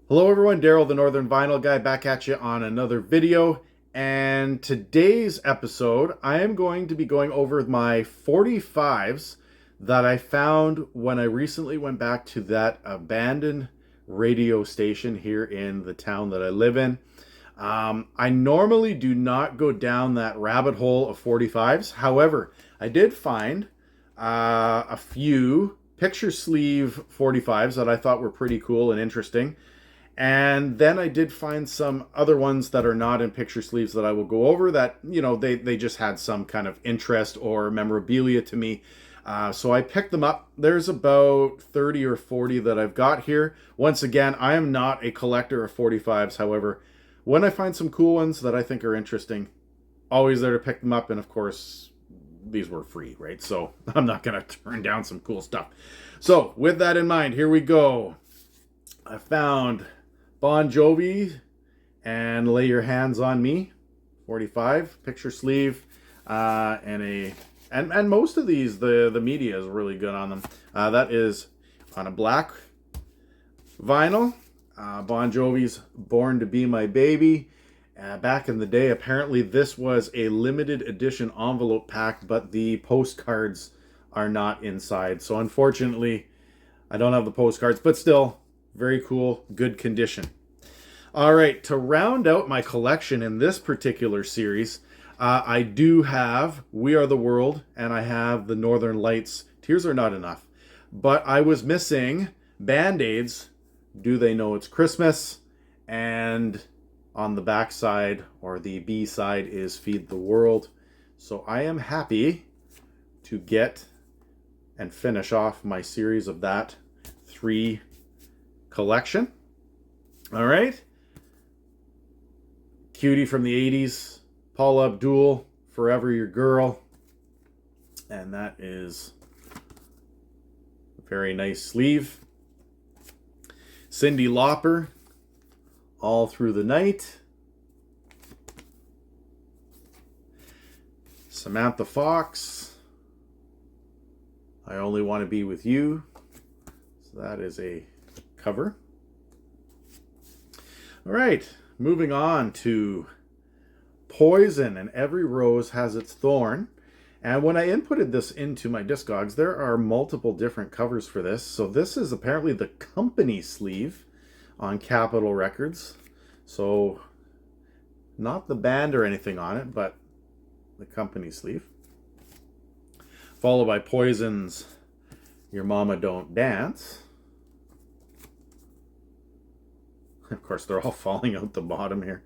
Hello everyone, Daryl the Northern Vinyl Guy back at you on another video. And today's episode, I am going to be going over my 45s that I found when I recently went back to that abandoned radio station here in the town that I live in. I normally do not go down that rabbit hole of 45s. However, I did find a few picture sleeve 45s that I thought were pretty cool and interesting. And then I did find some other ones that are not in picture sleeves that I will go over that, they just had some kind of interest or memorabilia to me. So I picked them up. There's about 30 or 40 that I've got here. Once again, I am not a collector of 45s. However, when I find some cool ones that I think are interesting, always there to pick them up. And of course, these were free, right? So I'm not going to turn down some cool stuff. So with that in mind, here we go. I found Bon Jovi and Lay Your Hands on Me, 45 picture sleeve, and most of these the media is really good on them. That is on a black vinyl. Bon Jovi's Born to Be My Baby. Back in the day, apparently this was a limited edition envelope pack, but the postcards are not inside. So unfortunately, I don't have the postcards, but still, very cool, good condition. All right, to round out my collection in this particular series, I do have We Are the World, and I have the Northern Lights. Tears Are Not Enough. But I was missing Band-Aids, Do They Know It's Christmas? And on the back side, or the B side, is Feed the World. So I am happy to get and finish off my series of that 3 collection. All right. Cutie from the 80s, Paula Abdul, Forever Your Girl. And that is a very nice sleeve. Cyndi Lauper, All Through the Night. Samantha Fox, I Only Want to Be With You. So that is a cover. All right, moving on to Poison and Every Rose Has Its Thorn. And when I inputted this into my Discogs, there are multiple different covers for this. So this is apparently the company sleeve on Capitol Records. So not the band or anything on it, but the company sleeve. Followed by Poison's Your Mama Don't Dance. Of course, they're all falling out the bottom here.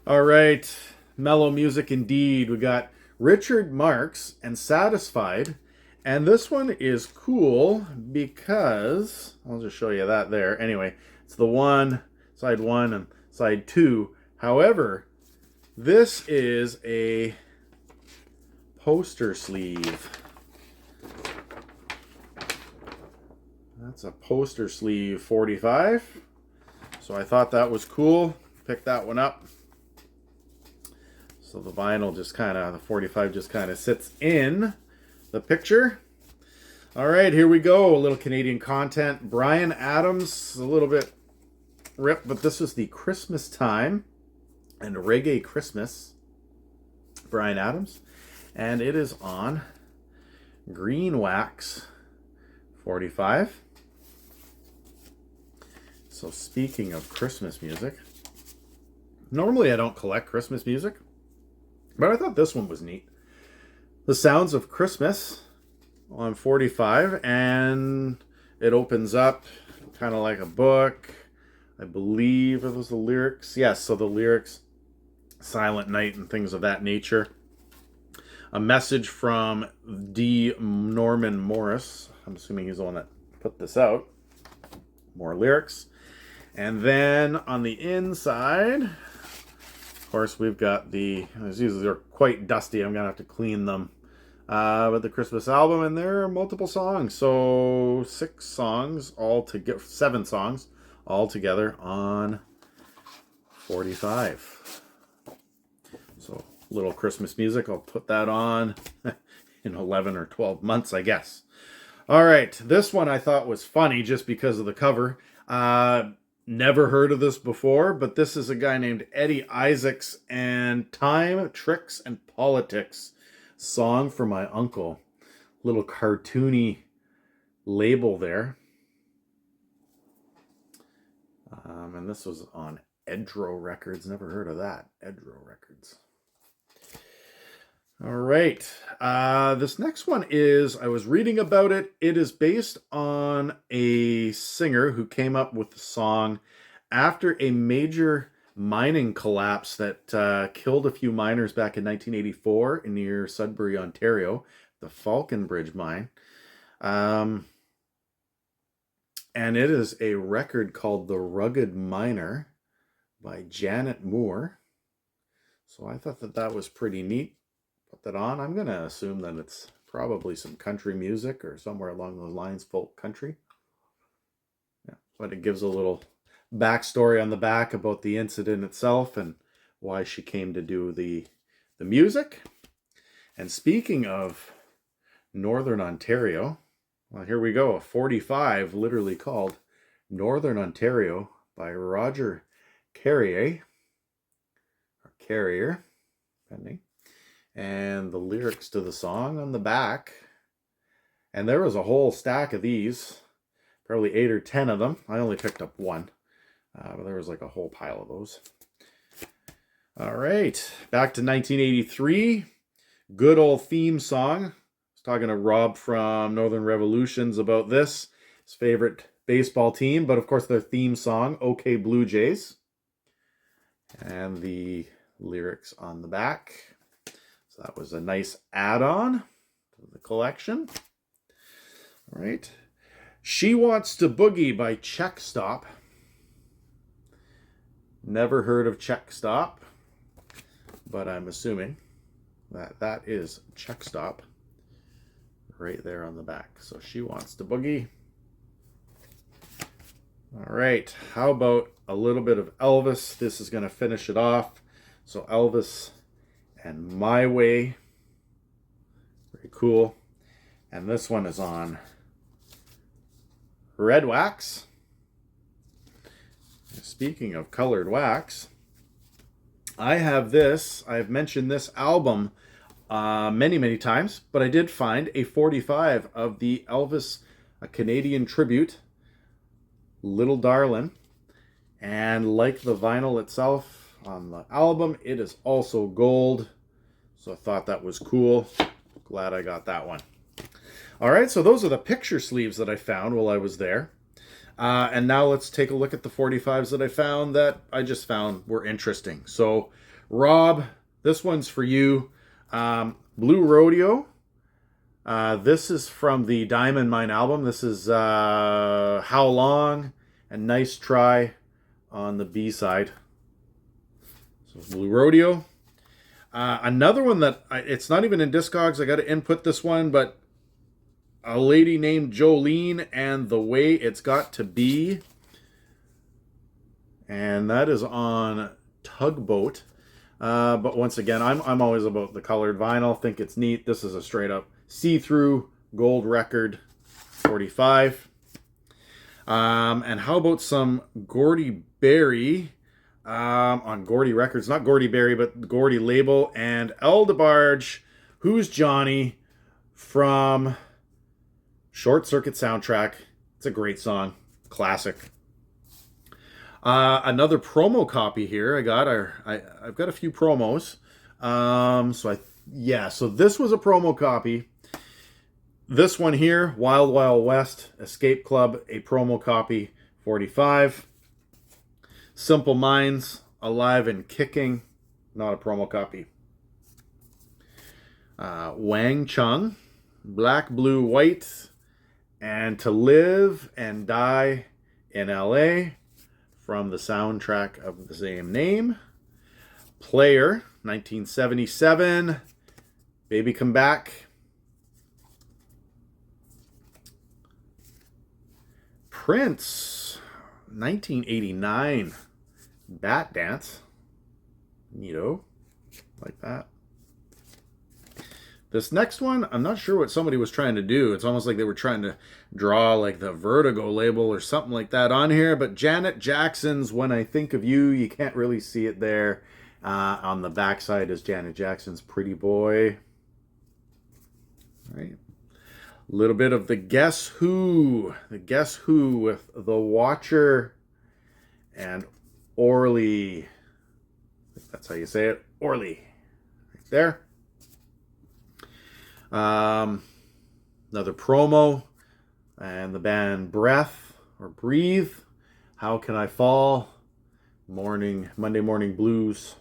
All right. Mellow music indeed. We got Richard Marx and Satisfied. And this one is cool because, I'll just show you that there. Anyway, it's the side 1 and side 2. However, this is a poster sleeve. That's a poster sleeve 45. So I thought that was cool. Picked that one up. So the vinyl just the 45 just kind of sits in the picture. All right, here we go. A little Canadian content. Bryan Adams, a little bit ripped, but this is the Christmas Time and Reggae Christmas. Bryan Adams. And it is on Green Wax 45. So speaking of Christmas music, normally I don't collect Christmas music, but I thought this one was neat. The Sounds of Christmas on 45, and it opens up kind of like a book. I believe it was the lyrics. Yes, so the lyrics, Silent Night and things of that nature. A message from D. Norman Morris. I'm assuming he's the one that put this out. More lyrics. And then on the inside, of course, we've got these are quite dusty. I'm going to have to clean them. But the Christmas album, and there are multiple songs. So 7 songs all together on 45. So little Christmas music. I'll put that on in 11 or 12 months, I guess. All right. This one I thought was funny just because of the cover. Never heard of this before, but this is a guy named Eddie Isaacs and Time, Tricks, and Politics. Song for My Uncle. Little cartoony label there. And this was on Edro Records. Never heard of that. Edro Records. All right. This next one is, I was reading about it. It is based on a singer who came up with the song after a major mining collapse that killed a few miners back in 1984 near Sudbury, Ontario, the Falconbridge mine. And it is a record called The Rugged Miner by Janet Moore. So I thought that that was pretty neat. Put that on. I'm going to assume that it's probably some country music or somewhere along those lines, folk country. Yeah, but it gives a little backstory on the back about the incident itself and why she came to do the music. And speaking of Northern Ontario, well, here we go. A 45, literally called Northern Ontario by Roger Carrier, or Carrier, depending. And the lyrics to the song on the back. And there was a whole stack of these, probably 8 or 10 of them. I only picked up one, but there was like a whole pile of those. All right, back to 1983. Good old theme song. I was talking to Rob from Northern Revolutions about this, his favorite baseball team, but of course their theme song, OK Blue Jays. And the lyrics on the back. So that was a nice add-on to the collection. All right. She Wants to Boogie by Check Stop. Never heard of Check Stop, but I'm assuming that that is Check Stop right there on the back. So She Wants to Boogie. All right. How about a little bit of Elvis? This is going to finish it off. So Elvis and My Way. Very cool. And this one is on red wax. Speaking of colored wax, I have this. I've mentioned this album many times, but I did find a 45 of the Elvis, a Canadian tribute, Little Darlin'. And like the vinyl itself, on the album, it is also gold. So I thought that was cool. Glad I got that one. All right, so those are the picture sleeves that I found while I was there. And now let's take a look at the 45s that I found that I just found were interesting. So, Rob, this one's for you. Blue Rodeo. This is from the Diamond Mine album. This is How Long and Nice Try on the B-side. So Blue Rodeo. Another one that, it's not even in Discogs. I got to input this one, but a lady named Jolene and The Way It's Got to Be. And that is on Tugboat. But once again, I'm always about the colored vinyl. Think it's neat. This is a straight up see-through gold record, 45. And how about some Gordy Berry on Gordy Records, not Gordy Berry, but Gordy label, and El DeBarge, Who's Johnny from Short Circuit soundtrack. It's a great song, classic. Another promo copy here. I've got a few promos. So this was a promo copy. This one here, Wild Wild West, Escape Club, a promo copy, 45. Simple Minds, Alive and Kicking, not a promo copy. Wang Chung, Black, Blue, White, and To Live and Die in LA from the soundtrack of the same name. Player, 1977, Baby Come Back. Prince, 1989, Bat Dance. Neato. Like that. This next one, I'm not sure what somebody was trying to do. It's almost like they were trying to draw like the Vertigo label or something like that on here. But Janet Jackson's When I Think of You, you can't really see it there. On the backside is Janet Jackson's Pretty Boy. All right. A little bit of the Guess Who. The Guess Who with The Watcher and Orly. I think that's how you say it. Orly. Right there. Another promo, and the band Breath or Breathe. How Can I Fall? Monday Morning Blues.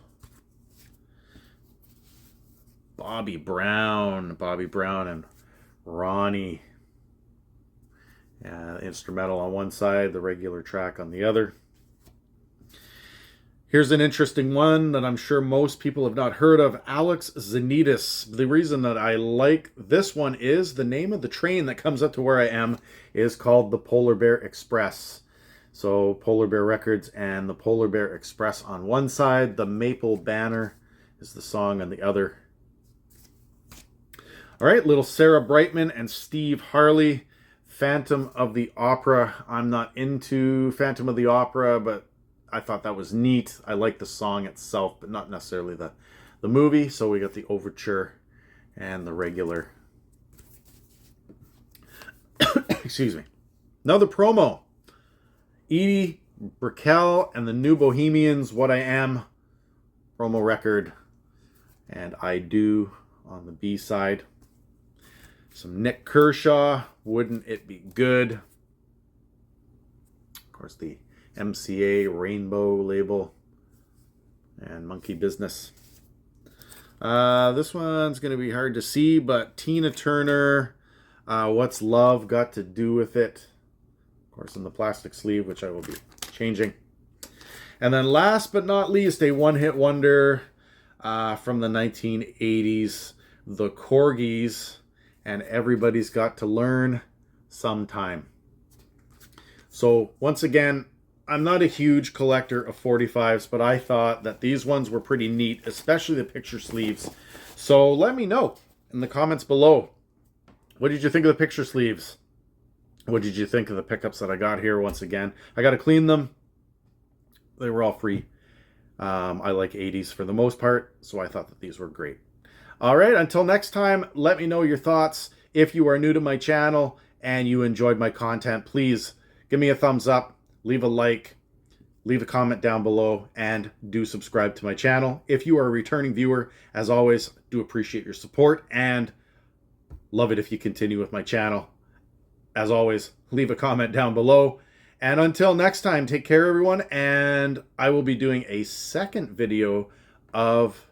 Bobby Brown and Ronnie. Instrumental on one side, the regular track on the other. Here's an interesting one that I'm sure most people have not heard of. Alex Zanitas. The reason that I like this one is the name of the train that comes up to where I am is called the Polar Bear Express. So Polar Bear Records and the Polar Bear Express on one side. The Maple Banner is the song on the other. All right, little Sarah Brightman and Steve Harley. Phantom of the Opera. I'm not into Phantom of the Opera, but I thought that was neat. I like the song itself, but not necessarily the movie. So we got the overture and the regular. Excuse me. Another promo. Edie Brickell and the New Bohemians, What I Am. Promo record. And I Do on the B side. Some Nick Kershaw, Wouldn't It Be Good? Of course, the MCA Rainbow label and Monkey Business. This one's going to be hard to see, but Tina Turner, What's Love Got to Do with It? Of course, in the plastic sleeve, which I will be changing. And then last but not least, a one-hit wonder from the 1980s, The Corgis, and Everybody's Got to Learn Sometime. So once again, I'm not a huge collector of 45s, but I thought that these ones were pretty neat, especially the picture sleeves. So let me know in the comments below. What did you think of the picture sleeves? What did you think of the pickups that I got here once again? I got to clean them. They were all free. I like 80s for the most part, so I thought that these were great. All right, until next time, let me know your thoughts. If you are new to my channel and you enjoyed my content, please give me a thumbs up. Leave a like, leave a comment down below, and do subscribe to my channel. If you are a returning viewer, as always, do appreciate your support and love it if you continue with my channel. As always, leave a comment down below. And until next time, take care, everyone. And I will be doing a second video of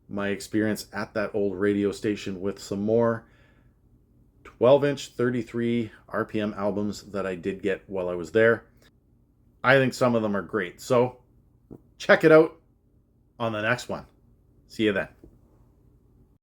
my experience at that old radio station with some more 12-inch 33 RPM albums that I did get while I was there. I think some of them are great. So check it out on the next one. See you then.